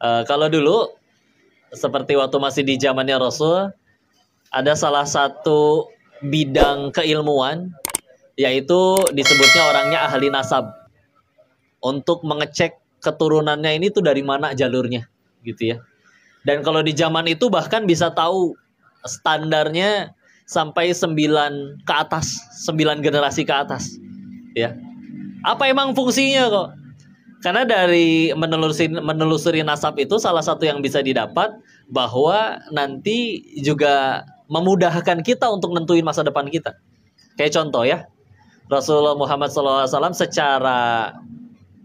Kalau dulu seperti waktu masih di zamannya Rasul, ada salah satu bidang keilmuan, yaitu disebutnya orangnya ahli nasab, untuk mengecek keturunannya ini tuh dari mana jalurnya, gitu ya. Dan kalau di zaman itu bahkan bisa tahu standarnya sampai 9 ke atas, 9 generasi ke atas, ya. Apa emang fungsinya kok? Karena dari menelusuri nasab itu salah satu yang bisa didapat bahwa nanti juga memudahkan kita untuk nentuin masa depan kita. Kayak contoh ya, Rasulullah Muhammad SAW secara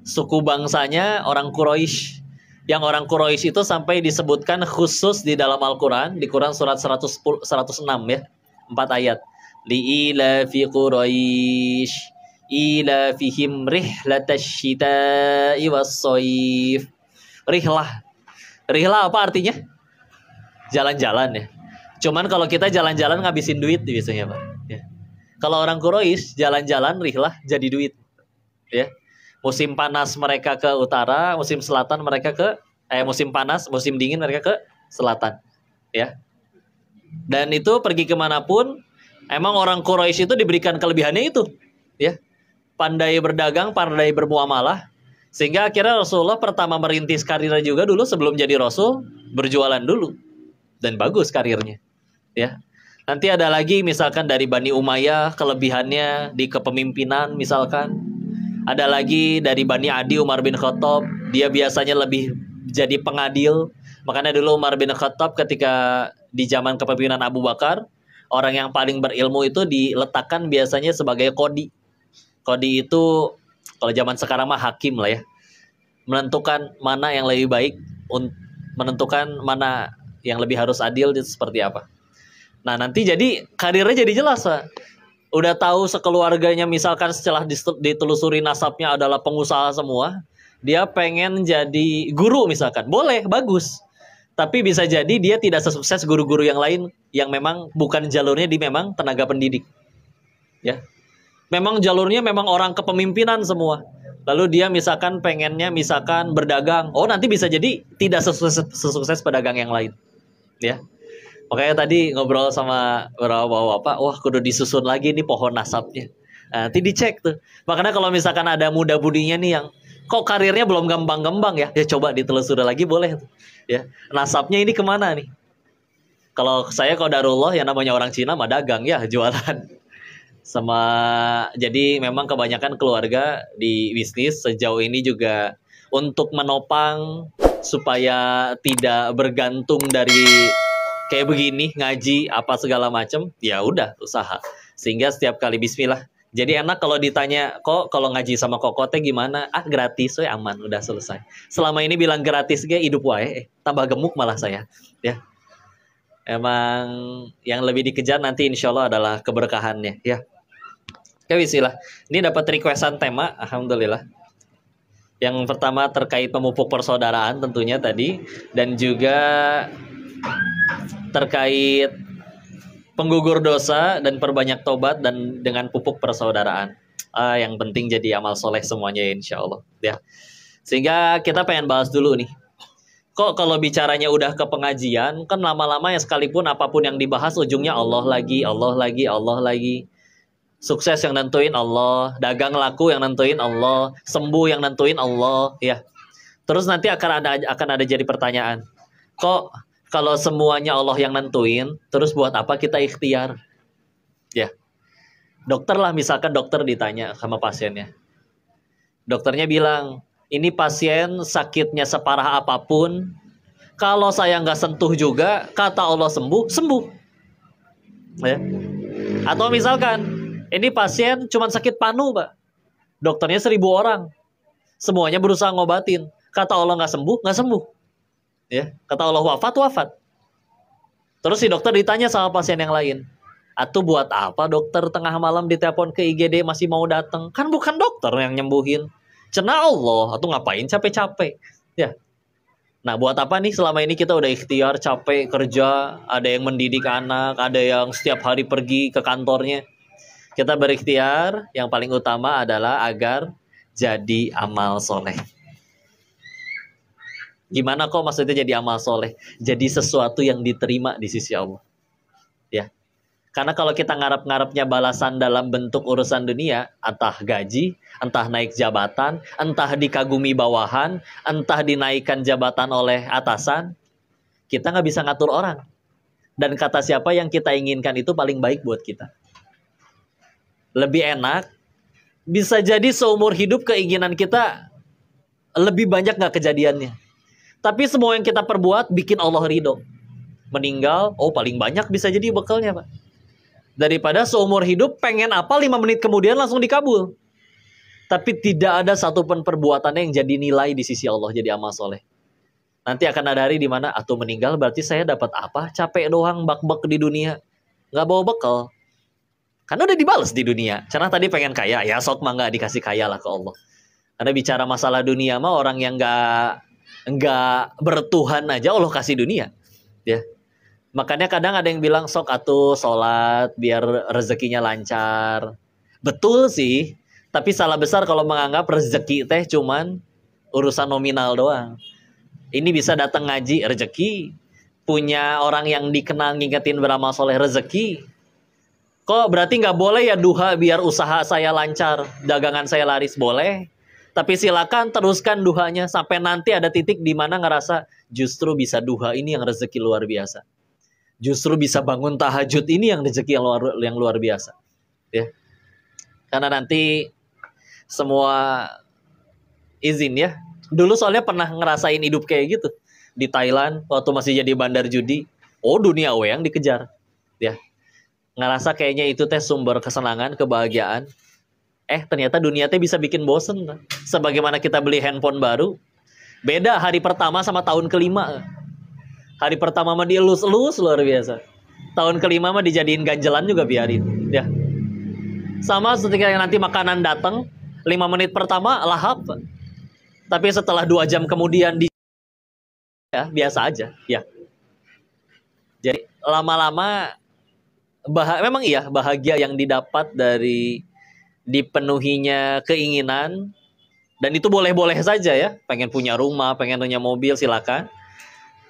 suku bangsanya orang Quraisy. Yang orang Quraisy itu sampai disebutkan khusus di dalam Al-Quran, di Quran surat 106 ya, 4 ayat. Li'ila fi Quraisy ila fihim rihlatash syita'i was-shaif. Rihlah. Rihlah apa artinya? Jalan-jalan ya. Cuman kalau kita jalan-jalan ngabisin duit biasanya, Pak. Ya. Kalau orang Quraisy jalan-jalan rihlah jadi duit. Ya. Musim panas mereka ke utara, musim selatan mereka ke musim panas, musim dingin mereka ke selatan. Ya. Dan itu pergi kemanapun, emang orang Quraisy itu diberikan kelebihannya itu. Ya. Pandai berdagang, pandai bermuamalah, sehingga akhirnya Rasulullah pertama merintis karirnya juga dulu sebelum jadi Rasul, berjualan dulu, dan bagus karirnya, ya. Nanti ada lagi misalkan dari Bani Umayyah, kelebihannya di kepemimpinan misalkan. Ada lagi dari Bani Adi, Umar bin Khattab, dia biasanya lebih jadi pengadil. Makanya dulu Umar bin Khattab ketika di zaman kepemimpinan Abu Bakar, orang yang paling berilmu itu diletakkan biasanya sebagai qadhi. Qadhi itu kalau zaman sekarang mah hakim lah ya. Menentukan mana yang lebih baik, menentukan mana yang lebih harus adil itu seperti apa. Nah, nanti jadi karirnya jadi jelas, Pak. Udah tahu sekeluarganya misalkan setelah ditelusuri nasabnya adalah pengusaha semua, dia pengen jadi guru misalkan. Boleh, bagus. Tapi bisa jadi dia tidak sesukses guru-guru yang lain yang memang bukan jalurnya di memang tenaga pendidik. Ya. Memang jalurnya memang orang kepemimpinan semua. Lalu dia misalkan pengennya misalkan berdagang. Oh, nanti bisa jadi tidak sesukses pedagang yang lain. Ya. Makanya tadi ngobrol sama beberapa bapak, wah kudu disusun lagi nih pohon nasabnya. Nanti dicek tuh. Makanya kalau misalkan ada muda-budinya nih yang kok karirnya belum gambang-gambang ya, ya coba ditelusuri lagi boleh tuh. Ya. Nasabnya ini kemana nih? Kalau saya qadarullah yang namanya orang Cina mah dagang ya, jualan. Sama jadi memang kebanyakan keluarga di bisnis sejauh ini juga untuk menopang supaya tidak bergantung dari kayak begini ngaji apa segala macam, ya udah usaha sehingga setiap kali bismillah. Jadi enak kalau ditanya kok kalau ngaji sama kokotnya gimana, gratis we, aman, udah selesai. Selama ini bilang gratis ge hidup wae tambah gemuk malah saya ya. Emang yang lebih dikejar nanti insya Allah adalah keberkahannya ya. Oke, bismillah. Ini dapat requestan tema, alhamdulillah. Yang pertama terkait memupuk persaudaraan tentunya tadi, dan juga terkait penggugur dosa dan perbanyak tobat dan dengan pupuk persaudaraan. Yang penting jadi amal soleh semuanya insya Allah. Ya. Sehingga kita pengen bahas dulu nih. Kok kalau bicaranya udah ke pengajian, kan lama-lama ya sekalipun apapun yang dibahas ujungnya Allah lagi, Allah lagi, Allah lagi. Sukses yang nentuin Allah, dagang laku yang nentuin Allah, sembuh yang nentuin Allah, ya. Terus nanti akan ada jadi pertanyaan. Kok kalau semuanya Allah yang nentuin, terus buat apa kita ikhtiar? Ya. Dokter lah misalkan dokter ditanya sama pasiennya. Dokternya bilang, "Ini pasien sakitnya separah apapun, kalau saya nggak sentuh juga, kata Allah sembuh, sembuh." Ya. Atau misalkan ini pasien cuma sakit panu, Pak. Dokternya 1000 orang. Semuanya berusaha ngobatin. Kata Allah nggak sembuh, nggak sembuh. Ya, kata Allah wafat, wafat. Terus si dokter ditanya sama pasien yang lain. Atuh buat apa dokter tengah malam ditelepon ke IGD masih mau datang? Kan bukan dokter yang nyembuhin. Cenah Allah, atuh ngapain capek-capek? Ya. Nah, buat apa nih selama ini kita udah ikhtiar, capek kerja, ada yang mendidik anak, ada yang setiap hari pergi ke kantornya. Kita berikhtiar, yang paling utama adalah agar jadi amal soleh. Gimana kok maksudnya jadi amal soleh? Jadi sesuatu yang diterima di sisi Allah. Ya. Karena kalau kita ngarep-ngarepnya balasan dalam bentuk urusan dunia, entah gaji, entah naik jabatan, entah dikagumi bawahan, entah dinaikkan jabatan oleh atasan, kita nggak bisa ngatur orang. Dan kata siapa yang kita inginkan itu paling baik buat kita. Lebih enak, bisa jadi seumur hidup keinginan kita lebih banyak nggak kejadiannya. Tapi semua yang kita perbuat bikin Allah ridho. Meninggal, oh paling banyak bisa jadi bekalnya, Pak. Daripada seumur hidup pengen apa 5 menit kemudian langsung dikabul. Tapi tidak ada satupun perbuatannya yang jadi nilai di sisi Allah, jadi amal soleh. Nanti akan ada hari di mana atau meninggal berarti saya dapat apa? Capek doang bak-bak di dunia. Nggak bawa bekal. Karena udah dibales di dunia. Karena tadi pengen kaya, ya sok mah nggak dikasih kaya lah ke Allah. Karena bicara masalah dunia mah orang yang nggak bertuhan aja Allah kasih dunia, ya. Makanya kadang ada yang bilang sok atuh sholat biar rezekinya lancar. Betul sih, tapi salah besar kalau menganggap rezeki teh cuman urusan nominal doang. Ini bisa datang ngaji rezeki, punya orang yang dikenal ngingetin beramal soleh rezeki. Kok berarti nggak boleh ya duha biar usaha saya lancar, dagangan saya laris? Boleh. Tapi silakan teruskan duhanya sampai nanti ada titik di mana ngerasa justru bisa duha ini yang rezeki luar biasa. Justru bisa bangun tahajud ini yang rezeki yang luar biasa. Ya. Karena nanti semua izin ya. Dulu soalnya pernah ngerasain hidup kayak gitu. Di Thailand waktu masih jadi bandar judi. Oh dunia yang dikejar. Ya. Ngerasa kayaknya itu teh sumber kesenangan, kebahagiaan. Ternyata dunia teh bisa bikin bosen. Sebagaimana kita beli handphone baru. Beda hari pertama sama tahun kelima. Hari pertama mah dielus-elus luar biasa. Tahun kelima mah dijadiin ganjelan juga biarin. Ya. Sama ketika nanti makanan datang, 5 menit pertama lahap. Tapi setelah 2 jam kemudian ya, biasa aja. Ya. Jadi lama-lama memang iya bahagia yang didapat dari dipenuhinya keinginan, dan itu boleh-boleh saja ya, pengen punya rumah, pengen punya mobil, silakan.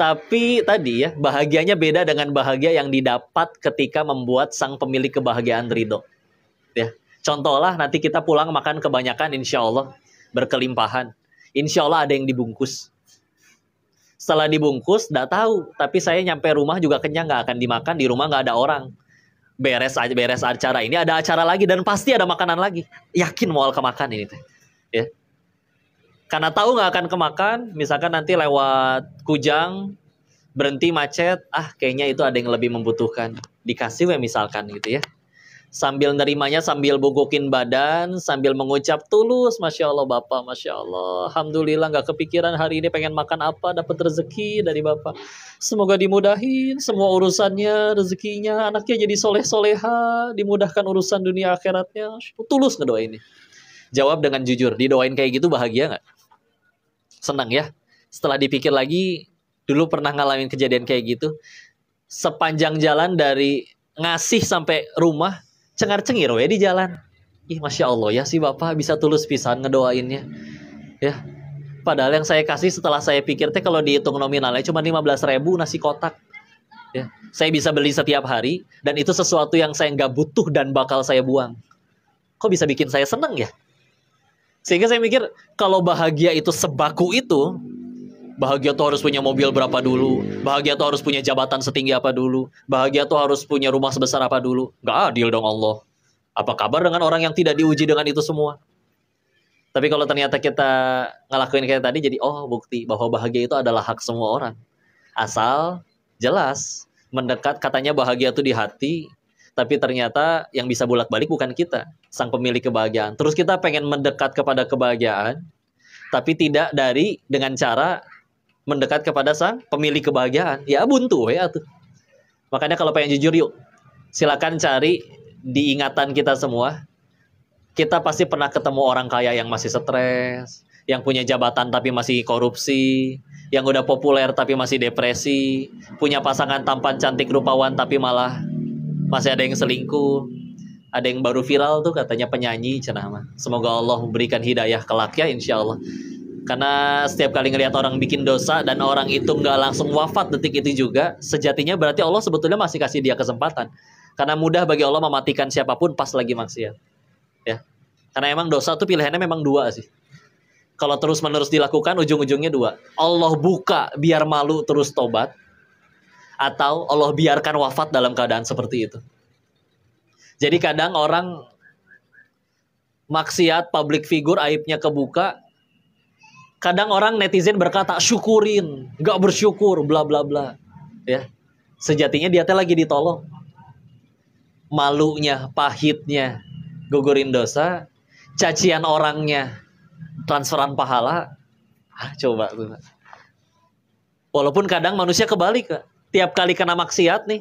Tapi tadi ya, bahagianya beda dengan bahagia yang didapat ketika membuat sang pemilik kebahagiaan ridho. Ya, contohlah nanti kita pulang makan kebanyakan, insya Allah berkelimpahan, insya Allah ada yang dibungkus. Setelah dibungkus, nggak tahu, tapi saya nyampe rumah juga kenyang, nggak akan dimakan, di rumah nggak ada orang. Beres acara ini, ada acara lagi dan pasti ada makanan lagi. Yakin mau kemakan ini teh. Ya. Karena tahu nggak akan kemakan, misalkan nanti lewat Kujang, berhenti macet, kayaknya itu ada yang lebih membutuhkan. Dikasih ya misalkan gitu ya. Sambil nerimanya, sambil bogokin badan, sambil mengucap tulus, Masya Allah Bapak, Masya Allah. Alhamdulillah nggak kepikiran hari ini pengen makan apa, dapat rezeki dari Bapak. Semoga dimudahin semua urusannya, rezekinya, anaknya jadi soleh-soleha, dimudahkan urusan dunia akhiratnya. Tulus ngedoain ini. Jawab dengan jujur, didoain kayak gitu bahagia nggak? Senang ya? Setelah dipikir lagi, dulu pernah ngalamin kejadian kayak gitu. Sepanjang jalan dari ngasih sampai rumah, cengar-cengir ya di jalan. Masya Allah ya si Bapak bisa tulus pisan ngedoainnya. Ya. Padahal yang saya kasih setelah saya pikir teh kalau dihitung nominalnya cuma 15.000 nasi kotak. Ya. Saya bisa beli setiap hari dan itu sesuatu yang saya nggak butuh dan bakal saya buang. Kok bisa bikin saya seneng ya? Sehingga saya mikir kalau bahagia itu sebaku itu, bahagia tuh harus punya mobil berapa dulu, bahagia tuh harus punya jabatan setinggi apa dulu, bahagia tuh harus punya rumah sebesar apa dulu. Gak adil dong Allah. Apa kabar dengan orang yang tidak diuji dengan itu semua? Tapi kalau ternyata kita ngelakuin kayak tadi, jadi bukti bahwa bahagia itu adalah hak semua orang. Asal jelas mendekat, katanya bahagia itu di hati, tapi ternyata yang bisa bolak-balik bukan kita, sang pemilik kebahagiaan. Terus kita pengen mendekat kepada kebahagiaan, tapi tidak dengan cara mendekat kepada sang pemilik kebahagiaan. Ya buntu ya tuh. Makanya kalau pengen jujur yuk, silakan cari di ingatan kita semua. Kita pasti pernah ketemu orang kaya yang masih stres, yang punya jabatan tapi masih korupsi, yang udah populer tapi masih depresi, punya pasangan tampan cantik rupawan tapi malah masih ada yang selingkuh, ada yang baru viral tuh katanya penyanyi cenah mah. Semoga Allah memberikan hidayah kelak ya insya Allah. Karena setiap kali ngelihat orang bikin dosa dan orang itu nggak langsung wafat detik itu juga, sejatinya berarti Allah sebetulnya masih kasih dia kesempatan. Karena mudah bagi Allah mematikan siapapun pas lagi maksiat. Ya. Karena emang dosa tuh pilihannya memang dua sih. Kalau terus-menerus dilakukan, ujung-ujungnya dua. Allah buka biar malu terus tobat, atau Allah biarkan wafat dalam keadaan seperti itu. Jadi kadang orang maksiat, public figure, aibnya kebuka. Kadang orang netizen berkata, syukurin, gak bersyukur, bla bla bla. Ya, sejatinya dia teh lagi ditolong. Malunya, pahitnya, gugurin dosa, cacian orangnya, transferan pahala. Coba tuh. Walaupun kadang manusia kebalik, Kak. Tiap kali kena maksiat nih,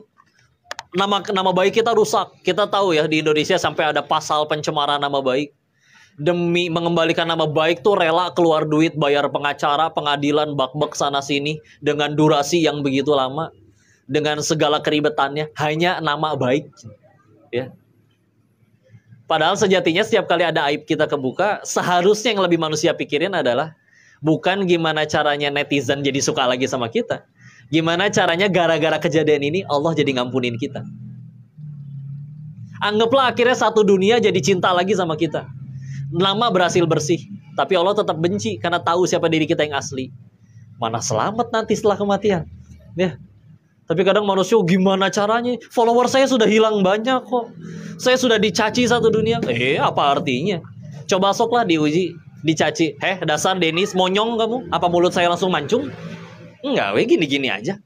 nama baik kita rusak. Kita tahu ya di Indonesia sampai ada pasal pencemaran nama baik. Demi mengembalikan nama baik tuh rela keluar duit, bayar pengacara, pengadilan, bak-bak sana sini dengan durasi yang begitu lama, dengan segala keribetannya, hanya nama baik. Ya. Padahal sejatinya setiap kali ada aib kita kebuka, seharusnya yang lebih manusia pikirin adalah bukan gimana caranya netizen jadi suka lagi sama kita. Gimana caranya gara-gara kejadian ini Allah jadi ngampunin kita. Anggaplah akhirnya satu dunia jadi cinta lagi sama kita. Nama berhasil bersih, tapi Allah tetap benci karena tahu siapa diri kita yang asli. Mana selamat nanti setelah kematian. Ya. Tapi kadang manusia gimana caranya? Follower saya sudah hilang banyak kok. Saya sudah dicaci satu dunia. Apa artinya? Coba soklah diuji, dicaci. Dasar Denis, monyong kamu? Apa mulut saya langsung mancung? Enggak, gini-gini aja.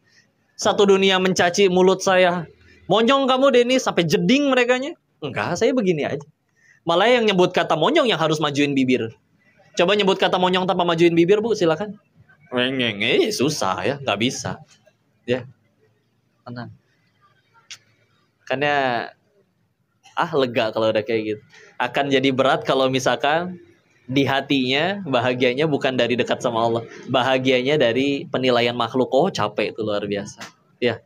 Satu dunia mencaci mulut saya. Monyong kamu Denis, sampai jeding merekanya. Enggak, saya begini aja. Malah yang nyebut kata monyong yang harus majuin bibir. Coba nyebut kata monyong tanpa majuin bibir, Bu, silakan. Susah ya, nggak bisa. Ya, tenang. Karena lega kalau udah kayak gitu. Akan jadi berat kalau misalkan di hatinya bahagianya bukan dari dekat sama Allah. Bahagianya dari penilaian makhluk. Oh, capek itu luar biasa. Ya.